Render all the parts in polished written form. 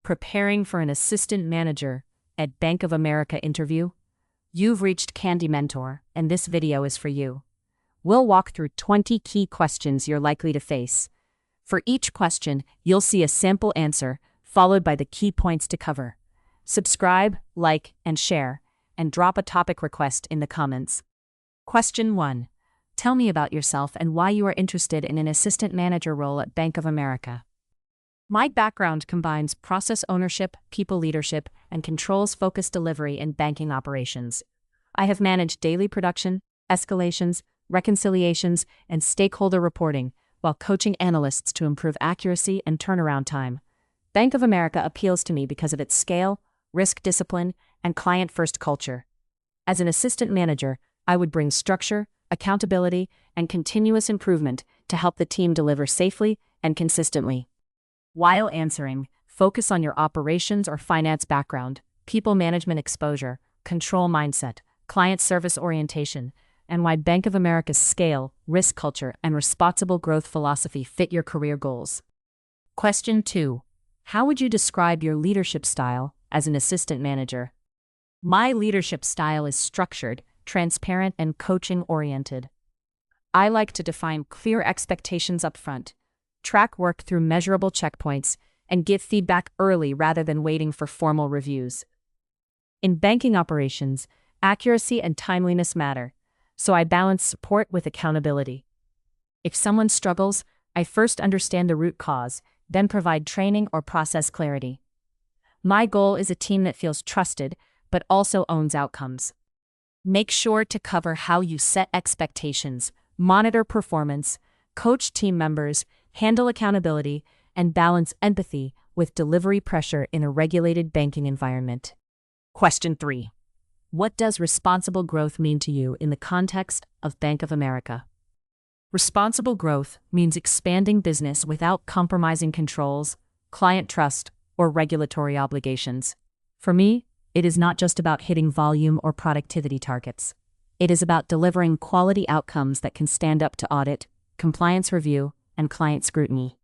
Preparing for an assistant manager at Bank of America interview? You've reached Candy Mentor, and this video is for you. We'll walk through 20 key questions you're likely to face. For each question, you'll see a sample answer, followed by the key points to cover. Subscribe, like, and share, and drop a topic request in the comments. Question 1. Tell me about yourself and why you are interested in an assistant manager role at Bank of America. My background combines process ownership, people leadership, and controls-focused delivery in banking operations. I have managed daily production, escalations, reconciliations, and stakeholder reporting, while coaching analysts to improve accuracy and turnaround time. Bank of America appeals to me because of its scale, risk discipline, and client-first culture. As an assistant manager, I would bring structure, accountability, and continuous improvement to help the team deliver safely and consistently. While answering, focus on your operations or finance background, people management exposure, control mindset, client service orientation, and why Bank of America's scale, risk culture, and responsible growth philosophy fit your career goals. Question 2. How would you describe your leadership style as an assistant manager? My leadership style is structured, transparent, and coaching-oriented. I like to define clear expectations up front, track work through measurable checkpoints, and give feedback early rather than waiting for formal reviews. In banking operations, accuracy and timeliness matter, so I balance support with accountability. If someone struggles, I first understand the root cause, then provide training or process clarity. My goal is a team that feels trusted, but also owns outcomes. Make sure to cover how you set expectations, monitor performance, coach team members, handle accountability, and balance empathy with delivery pressure in a regulated banking environment. Question 3. What does responsible growth mean to you in the context of Bank of America? Responsible growth means expanding business without compromising controls, client trust, or regulatory obligations. For me, it is not just about hitting volume or productivity targets. It is about delivering quality outcomes that can stand up to audit, compliance review, and client scrutiny.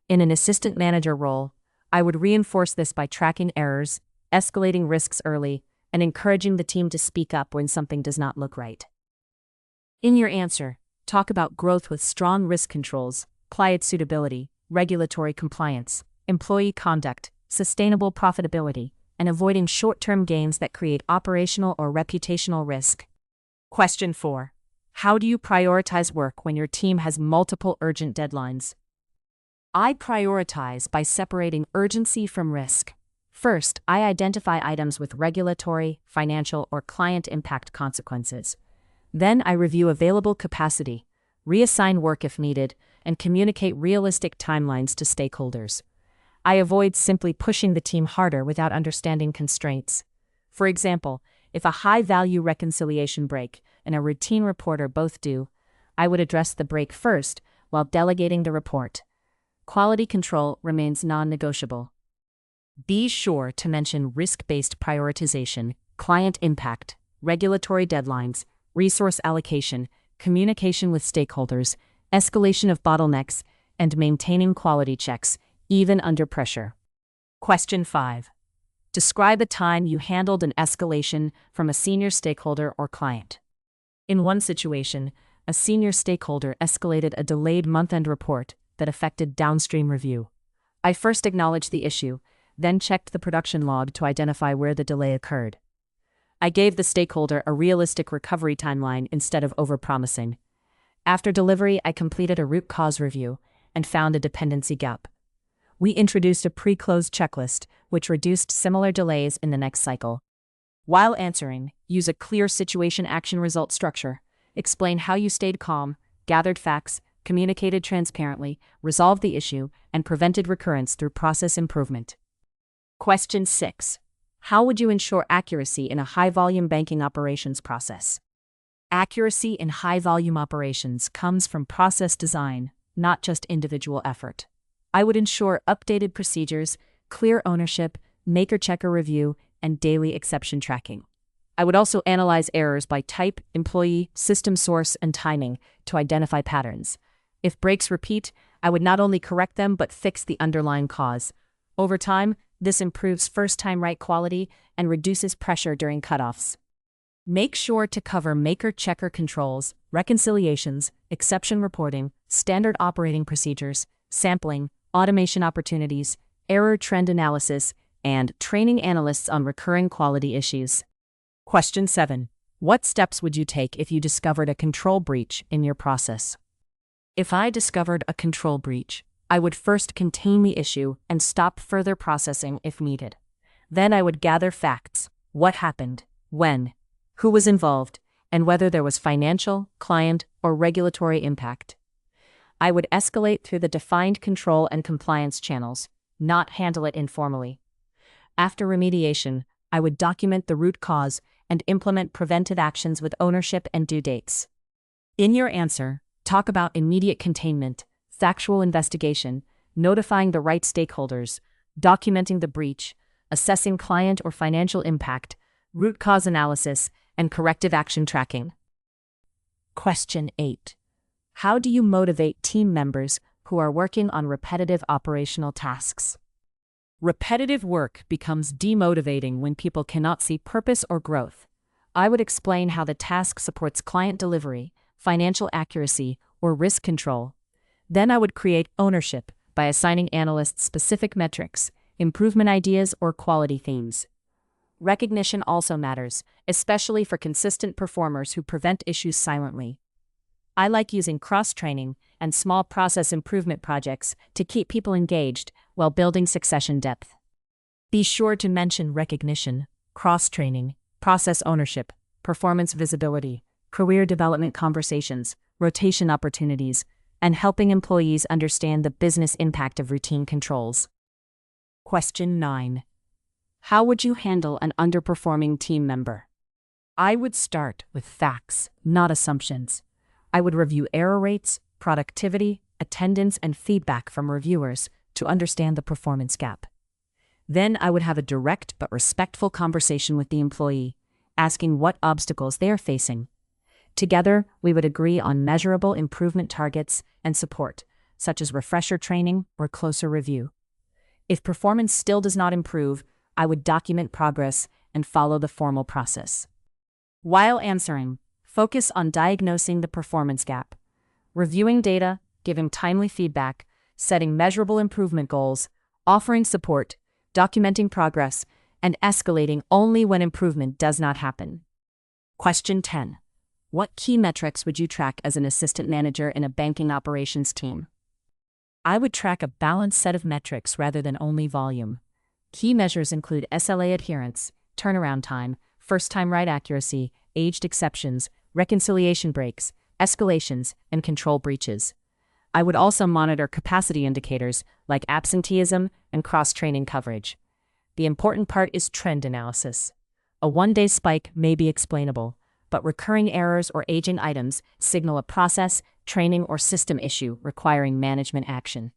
In an assistant manager role, I would reinforce this by tracking errors, escalating risks early, and encouraging the team to speak up when something does not look right. In your answer, talk about growth with strong risk controls, client suitability, regulatory compliance, employee conduct, sustainable profitability, and avoiding short-term gains that create operational or reputational risk. Question 4. How do you prioritize work when your team has multiple urgent deadlines? I prioritize by separating urgency from risk. First, I identify items with regulatory, financial, or client impact consequences. Then I review available capacity, reassign work if needed, and communicate realistic timelines to stakeholders. I avoid simply pushing the team harder without understanding constraints. For example, if a high-value reconciliation break and a routine report are both due, I would address the break first while delegating the report. Quality control remains non-negotiable. Be sure to mention risk-based prioritization, client impact, regulatory deadlines, resource allocation, communication with stakeholders, escalation of bottlenecks, and maintaining quality checks, even under pressure. Question 5. Describe a time you handled an escalation from a senior stakeholder or client. In one situation, a senior stakeholder escalated a delayed month-end report that affected downstream review. I first acknowledged the issue, then checked the production log to identify where the delay occurred. I gave the stakeholder a realistic recovery timeline instead of overpromising. After delivery, I completed a root cause review and found a dependency gap. We introduced a pre-close checklist, which reduced similar delays in the next cycle. While answering, use a clear situation action result structure. Explain how you stayed calm, gathered facts, communicated transparently, resolved the issue, and prevented recurrence through process improvement. Question 6. How would you ensure accuracy in a high-volume banking operations process? Accuracy in high-volume operations comes from process design, not just individual effort. I would ensure updated procedures, clear ownership, maker-checker review, and daily exception tracking. I would also analyze errors by type, employee, system source, and timing to identify patterns. If breaks repeat, I would not only correct them but fix the underlying cause. Over time, This improves first-time right quality and reduces pressure during cutoffs. Make sure to cover maker-checker controls, reconciliations, exception reporting, standard operating procedures, sampling, automation opportunities, error trend analysis, and training analysts on recurring quality issues. Question 7. What steps would you take if you discovered a control breach in your process? If I discovered a control breach, I would first contain the issue and stop further processing if needed. Then I would gather facts: what happened, when, who was involved, and whether there was financial, client, or regulatory impact. I would escalate through the defined control and compliance channels, not handle it informally. After remediation, I would document the root cause and implement preventive actions with ownership and due dates. In your answer, talk about immediate containment, factual investigation, notifying the right stakeholders, documenting the breach, assessing client or financial impact, root cause analysis, and corrective action tracking. Question 8. How do you motivate team members who are working on repetitive operational tasks? Repetitive work becomes demotivating when people cannot see purpose or growth. I would explain how the task supports client delivery, financial accuracy, or risk control. Then I would create ownership by assigning analysts specific metrics, improvement ideas, or quality themes. Recognition also matters, especially for consistent performers who prevent issues silently. I like using cross-training and small process improvement projects to keep people engaged while building succession depth. Be sure to mention recognition, cross-training, process ownership, performance visibility, career development conversations, rotation opportunities, and helping employees understand the business impact of routine controls. Question 9. How would you handle an underperforming team member? I would start with facts, not assumptions. I would review error rates, productivity, attendance, and feedback from reviewers to understand the performance gap. Then I would have a direct but respectful conversation with the employee, asking what obstacles they are facing. Together, we would agree on measurable improvement targets and support, such as refresher training or closer review. If performance still does not improve, I would document progress and follow the formal process. While answering, focus on diagnosing the performance gap, reviewing data, giving timely feedback, setting measurable improvement goals, offering support, documenting progress, and escalating only when improvement does not happen. Question 10. What key metrics would you track as an assistant manager in a banking operations team? I would track a balanced set of metrics rather than only volume. Key measures include SLA adherence, turnaround time, first-time right accuracy, aged exceptions, reconciliation breaks, escalations, and control breaches. I would also monitor capacity indicators like absenteeism and cross-training coverage. The important part is trend analysis. A one-day spike may be explainable, but recurring errors or aging items signal a process, training, or system issue requiring management action.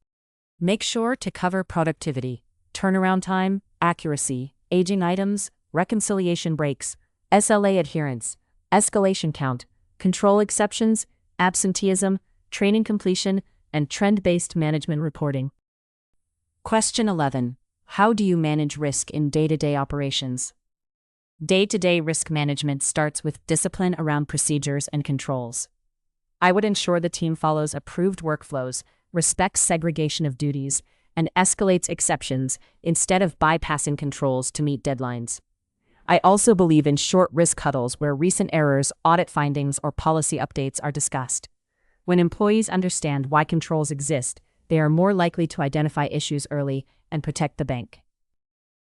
Make sure to cover productivity, turnaround time, accuracy, aging items, reconciliation breaks, SLA adherence, escalation count, control exceptions, absenteeism, training completion, and trend-based management reporting. Question 11. How do you manage risk in day-to-day operations? Day-to-day risk management starts with discipline around procedures and controls. I would ensure the team follows approved workflows, respects segregation of duties, and escalates exceptions instead of bypassing controls to meet deadlines. I also believe in short risk huddles where recent errors, audit findings, or policy updates are discussed. When employees understand why controls exist, they are more likely to identify issues early and protect the bank.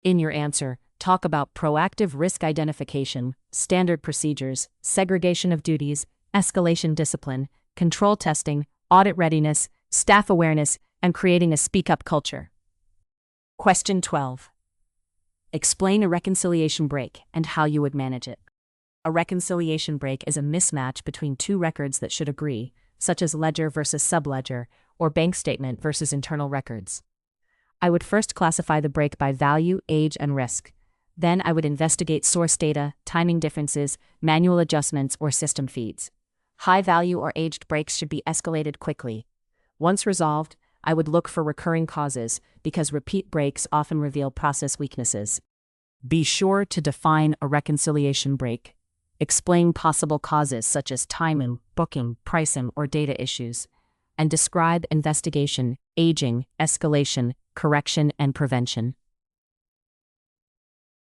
In your answer, talk about proactive risk identification, standard procedures, segregation of duties, escalation discipline, control testing, audit readiness, staff awareness, and creating a speak-up culture. Question 12. Explain a reconciliation break and how you would manage it. A reconciliation break is a mismatch between two records that should agree, such as ledger versus subledger, or bank statement versus internal records. I would first classify the break by value, age, and risk. Then I would investigate source data, timing differences, manual adjustments, or system feeds. High value or aged breaks should be escalated quickly. Once resolved, I would look for recurring causes, because repeat breaks often reveal process weaknesses. Be sure to define a reconciliation break. Explain possible causes such as timing, booking, pricing, or data issues. And describe investigation, aging, escalation, correction, and prevention.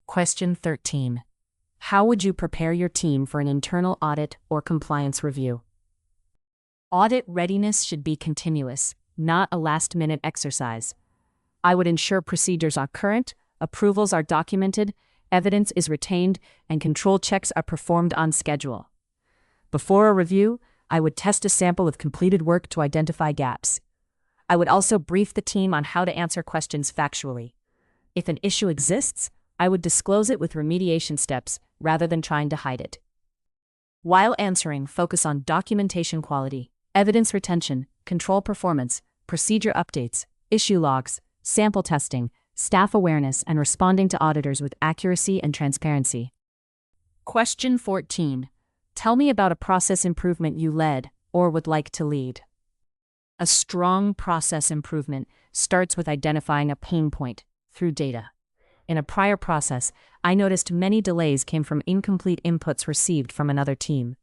Question 13. How would you prepare your team for an internal audit or compliance review? Audit readiness should be continuous, not a last-minute exercise. I would ensure procedures are current, approvals are documented, evidence is retained, and control checks are performed on schedule. Before a review, I would test a sample of completed work to identify gaps. I would also brief the team on how to answer questions factually. If an issue exists, I would disclose it with remediation steps rather than trying to hide it. While answering, focus on documentation quality, evidence retention, control performance, procedure updates, issue logs, sample testing, staff awareness, and responding to auditors with accuracy and transparency. Question 14. Tell me about a process improvement you led or would like to lead. A strong process improvement starts with identifying a pain point through data. In a prior process, I noticed many delays came from incomplete inputs received from another team.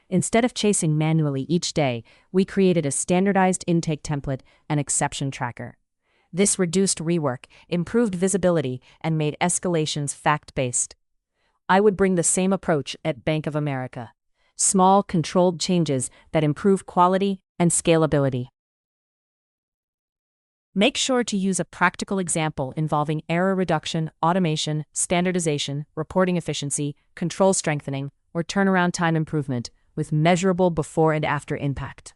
Instead of chasing manually each day, we created a standardized intake template and exception tracker. This reduced rework, improved visibility, and made escalations fact-based. I would bring the same approach at Bank of America. Small, controlled changes that improve quality and scalability. Make sure to use a practical example involving error reduction, automation, standardization, reporting efficiency, control strengthening, or turnaround time improvement with measurable before and after impact.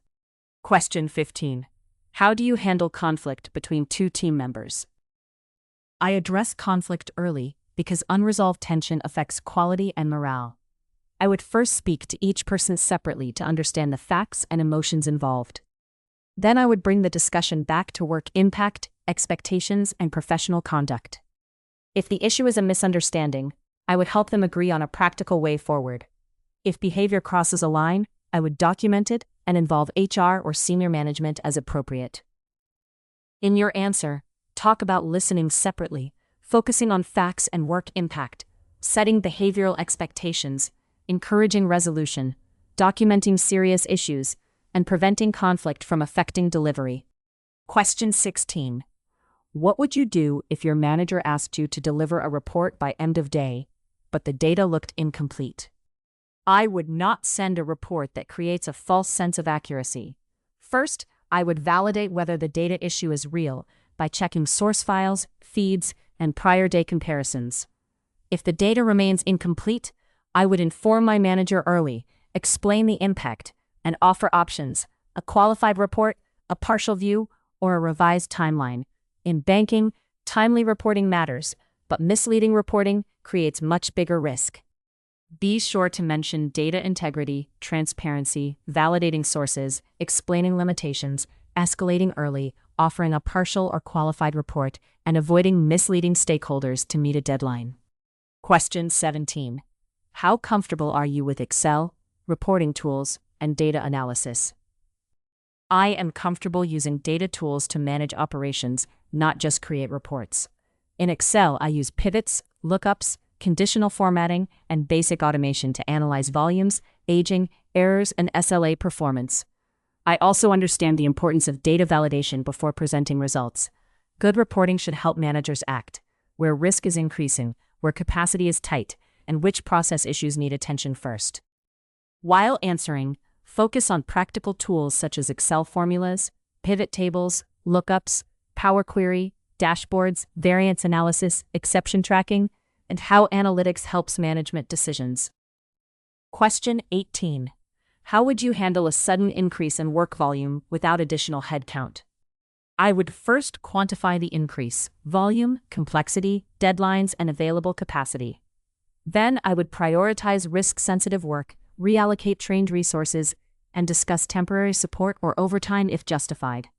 Question 15. How do you handle conflict between two team members? I address conflict early because unresolved tension affects quality and morale. I would first speak to each person separately to understand the facts and emotions involved. Then I would bring the discussion back to work impact, expectations, and professional conduct. If the issue is a misunderstanding, I would help them agree on a practical way forward. If behavior crosses a line, I would document it and involve HR or senior management as appropriate. In your answer, talk about listening separately, focusing on facts and work impact, setting behavioral expectations, encouraging resolution, documenting serious issues, and preventing conflict from affecting delivery. Question 16. What would you do if your manager asked you to deliver a report by end of day, but the data looked incomplete? I would not send a report that creates a false sense of accuracy. First, I would validate whether the data issue is real by checking source files, feeds, and prior day comparisons. If the data remains incomplete, I would inform my manager early, explain the impact, and offer options: a qualified report, a partial view, or a revised timeline. In banking, timely reporting matters, but misleading reporting creates much bigger risk. Be sure to mention data integrity, transparency, validating sources, explaining limitations, escalating early, offering a partial or qualified report, and avoiding misleading stakeholders to meet a deadline. Question 17. How comfortable are you with Excel, reporting tools, and data analysis? I am comfortable using data tools to manage operations, not just create reports. In Excel, I use pivots, lookups, conditional formatting, and basic automation to analyze volumes, aging, errors, and SLA performance. I also understand the importance of data validation before presenting results. Good reporting should help managers act where risk is increasing, where capacity is tight, and which process issues need attention first. While answering, focus on practical tools such as Excel formulas, pivot tables, lookups, Power Query, dashboards, variance analysis, exception tracking, and how analytics helps management decisions. Question 18. How would you handle a sudden increase in work volume without additional headcount? I would first quantify the increase: volume, complexity, deadlines, and available capacity. Then I would prioritize risk-sensitive work, reallocate trained resources, and discuss temporary support or overtime if justified.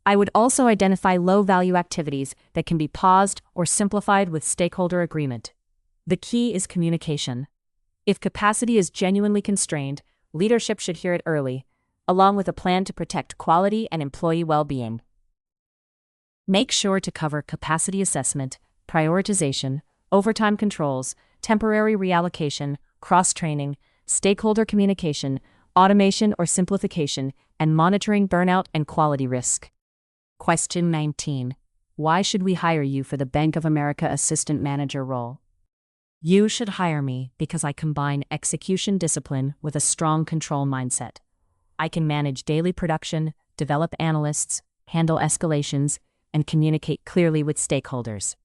I would also identify low-value activities that can be paused or simplified with stakeholder agreement. The key is communication. If capacity is genuinely constrained, leadership should hear it early, along with a plan to protect quality and employee well-being. Make sure to cover capacity assessment, prioritization, overtime controls, temporary reallocation, cross-training, stakeholder communication, automation or simplification, and monitoring burnout and quality risk. Question 19. Why should we hire you for the Bank of America Assistant Manager role? You should hire me because I combine execution discipline with a strong control mindset. I can manage daily production, develop analysts, handle escalations, and communicate clearly with stakeholders.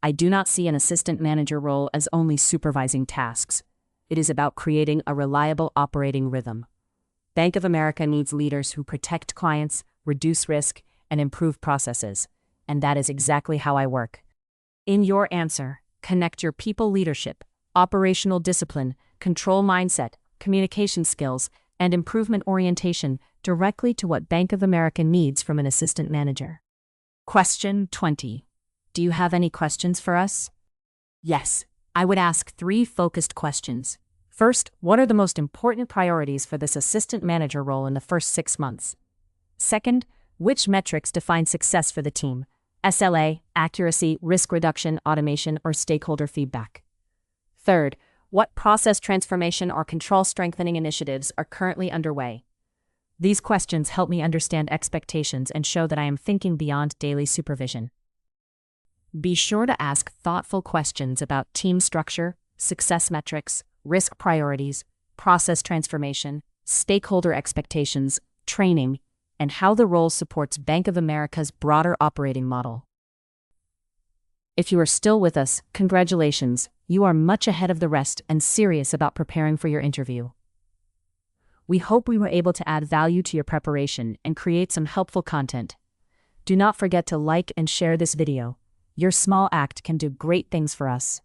I do not see an assistant manager role as only supervising tasks. It is about creating a reliable operating rhythm. Bank of America needs leaders who protect clients, reduce risk, and improve processes, and that is exactly how I work. In your answer, connect your people leadership, operational discipline, control mindset, communication skills, and improvement orientation directly to what Bank of America needs from an assistant manager. Question 20. Do you have any questions for us? Yes, I would ask 3 focused questions. First, what are the most important priorities for this assistant manager role in the first 6 months? Second, which metrics define success for the team? SLA, accuracy, risk reduction, automation, or stakeholder feedback? Third, what process transformation or control strengthening initiatives are currently underway? These questions help me understand expectations and show that I am thinking beyond daily supervision. Be sure to ask thoughtful questions about team structure, success metrics, risk priorities, process transformation, stakeholder expectations, training, and how the role supports Bank of America's broader operating model. If you are still with us, congratulations, you are much ahead of the rest and serious about preparing for your interview. We hope we were able to add value to your preparation and create some helpful content. Do not forget to like and share this video. Your small act can do great things for us.